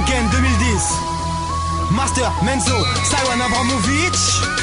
Govenken 2010. Master, Menzo, Saiwan Abramovic.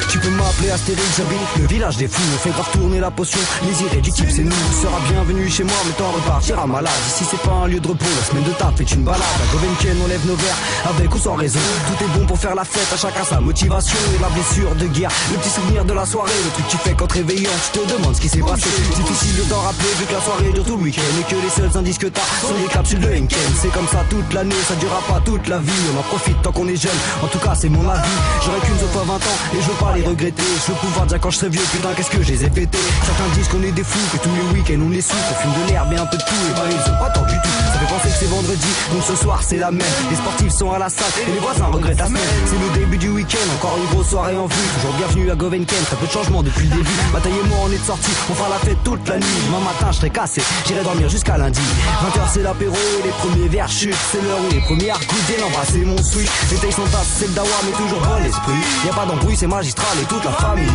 Tu peux m'appeler Astérix, j'habite le village des fous. On fait grave tourner la potion, les irréductibles c'est nous. Tu seras bienvenu chez moi, mais t'en repartiras malade. Ici c'est pas un lieu de repos, la semaine de taf est une balade. À Govenken on lève nos verres, avec ou sans raison. Tout est bon pour faire la fête, à chacun sa motivation. Et la blessure de guerre, le petit souvenir de la soirée. Le truc que tu fais quand te réveillant, tu te demandes ce qui s'est passé. Difficile de t'en rappeler vu que la soirée dure tout le week-end. Et que les seuls indices que t'as sont les capsules de Henken. C'est comme ça toute l'année, ça durera pas toute la vie. On en profite tant qu'on est jeune, en tout cas c'est mon avis. J'aurais qu'une seule fois 20 ans et je veux pas les regretter. Je veux pouvoir dire quand je serai vieux, putain qu'est-ce que je les ai pétés. Certains disent qu'on est des fous, que tous les week-ends on les souffle. On fume de l'herbe et un peu de tout, et bah ils ont pas tant du tout. Ça fait penser que c'est vendredi, donc ce soir c'est la même. Les sportifs sont à la salle et les voisins regrettent la semaine. C'est le début du week-end, encore une grosse soirée en vue. Toujours bienvenue à Govenken, très peu de changement depuis le début. Bataille et moi on est de sortie, on fera la fête toute la nuit. Demain matin je serai cassé, j'irai dormir jusqu'à lundi. 20h c'est l'apéro et les premiers verres chutent. C'est l'heure où les premiers arcs viennent embrasser mon switch. Les tailles sont tasses, c'est le dawa mais toujours bon l'esprit. Y'a pas d'embrouille, c'est magistral et toute la famille.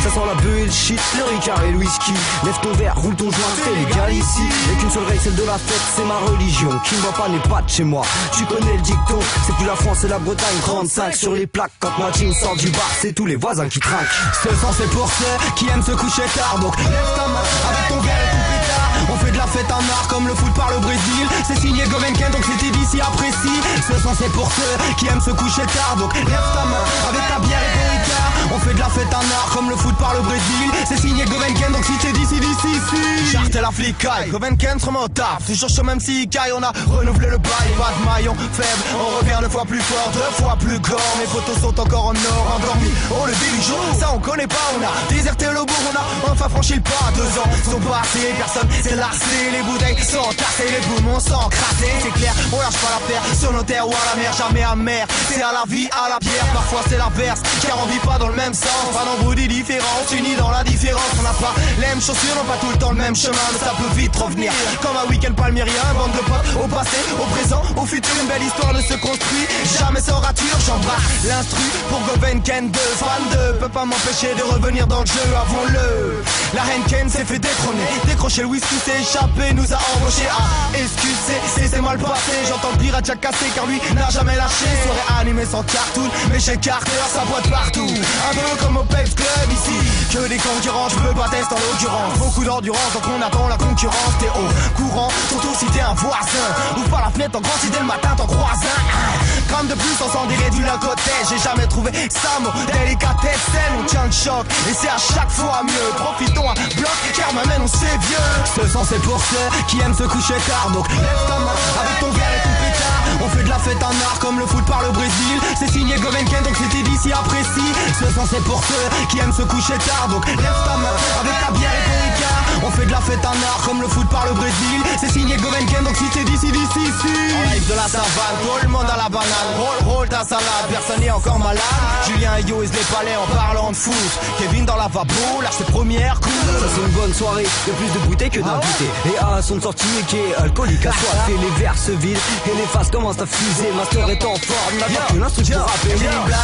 Ça sent la bœuf et le shit, le ricard et le whisky. Lève ton verre, roule ton joint, c'est légal ici. Et qu'une seule règle, celle de la fête, c'est ma religion. Qui ne voit pas n'est pas de chez moi. Tu connais le dicton, c'est plus la France et la Bretagne. 35 sur les plaques, quand ma team sort du bar, c'est tous les voisins qui trinquent. Ce sang c'est pour ceux qui aiment se coucher tard. Donc lève ta main avec ton verre et ton pétard. On fait de la fête en art comme le foot par le Brésil. C'est signé Govenken donc c'était d'ici apprécie. Ce sang c'est pour ceux qui aiment se coucher tard. Donc lève ta main avec ta bière et ton ricard. On fait de la fête en art comme le foot par le Brésil. C'est signé Govenken donc si t'es d'ici, ici. Charte la flicaille, Govenken se remet au taf. Toujours chaud même si caille, on a renouvelé le bail. Pas de maillon faible, on revient 2 fois plus fort, 2 fois plus gore. Mes potos sont encore en or, endormis. Oh le début jour, ça on connaît pas. On a déserté le bourg, on a enfin franchi le pas. 2 ans sont passés, personne s'est lassé. Les bouteilles sont tassées, les poumons sont crassés. C'est clair, on lâche pas l'affaire sur nos terres ou à la mer, jamais amer. C'est à la vie, à la pierre, parfois c'est l'inverse. Car on vit pas dans le même sens, pas d'embrouille différence, unis dans la différence. On n'a pas les mêmes chaussures, non pas tout le temps le même chemin. Mais ça peut vite revenir, comme un week-end palmyrien. Bande de potes, au passé, au présent, au futur. Une belle histoire ne se construit jamais sans rature. J'embarque l'instru pour Govenken 2. Fan 2, peut pas m'empêcher de revenir dans le jeu, avouons-le. La Henken s'est fait détrôner, décrocher le whisky s'est échappé, nous a embauché à excuser, c'est mal passé. J'entends le pirate Jack cassé car lui n'a jamais lâché. Soirée animée sans cartoon, mais chez Carter ça boite partout. Un peu comme au Peps Club ici, que des concurrents, je veux pas tester en l'occurrence. Beaucoup d'endurance donc on attend la concurrence. T'es au courant, surtout si t'es un voisin. Ouvre pas la fenêtre en grand si dès le matin t'en croises un. Gramme de plus on s'en déréduit la côté. J'ai jamais trouvé ça mon délicatesse. On tient le choc et c'est à chaque fois mieux. Profitons un bloc car maintenant on s'est vieux. Ce sang c'est pour ceux qui aiment se coucher tard. Donc lève ta main avec ton verre et ton pétard. On fait de la fête en art comme le foot par le Brésil. C'est signé Govenken donc c'était d'ici apprécie. Ce sang c'est pour ceux qui aiment se coucher tard. Donc lève ta main avec ta bière et ton ricard. On fait de la fête en art comme le foot par le Brésil. C'est signé Govenken donc si t'es d'ici, ici. On live de la savane, tout le monde à la banane. Roll ta salade, personne n'est encore malade. Julien et Yo les palais en parlant de foot. Kevin dans la lavabo, lâche ses premières coups. Ça c'est une bonne soirée, y'a plus de bouteilles que d'invités. Et A sont sortis et qui est alcoolique à soif. Et les verres se vident et les faces commencent à fuser. Master est en forme, n'a pas que l'instru pour rapper.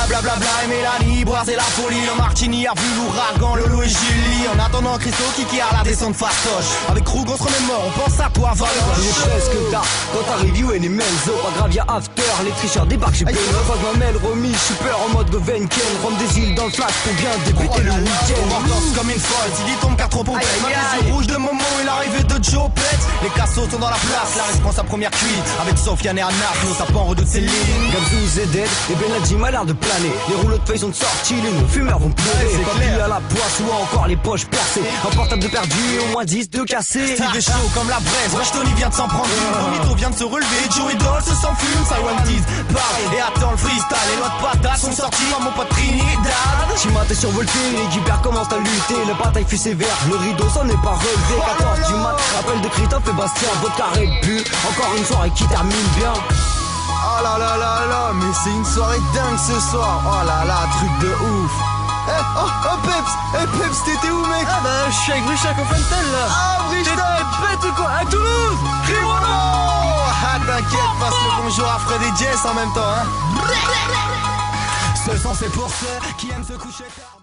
Blablabla et Mélanie, boire c'est la folie. Le Martini a vu l'ouragan, Lolo et Julie. En attendant Christo qui a la descente fastoche. Avec Krug on se remémore, on pense à toi Valoche. Il est presque tard, quand t'arrives You et les Menzo. Pas grave y'a after, les tricheurs débarquent chez Payne. Croise ma mail remis, super en mode Govenken. Rome des îles dans le flash pour bien débuter le week-end. On danse comme une folle, Didi tombe car trop pompette. Ma les yeux rouges de Momo et l'arrivée de Joe Pet. Les cassos sont dans la place, la réponse à première cuite. Avec Sofiane et Anna, nos tapants redoute ses lignes. Gabzou, Zeded et Benadjim a l'air de planer. Les rouleaux de feuilles sont sortis, les non-fumeurs vont pleurer. C'est pas plus à la poisse ou encore les poches percées. Un portable de perdu, au moins 10 de cassés. Steve est chaud comme la braise, Rush Tony vient de s'en prendre une. Romito vient de se relever, Joey Doll se s'enfume. Saiwan tease, parle et attend le freestyle. Les lois de patates sont sortis à mon pote Trinidad. Chima t'es survolté, les guipères commencent à lutter. La bataille fut sévère, le rideau s'en est pas relevé. 14 du mat, appel de Christophe et Bastien. Vodka Red Bull, encore une soirée qui termine bien. Oh là là là là, mais c'est une soirée dingue ce soir. Oh là là, truc de ouf. Peps, t'étais où mec? Ah bah je suis avec Brichac au Fontaine là. Ah Brichac, t'es bête ou quoi? À Toulouse. Crie-moi non. Ah t'inquiète, passe le bonjour à Fred et Jess en même temps hein. Ce sang c'est pour ceux qui aiment se coucher tard.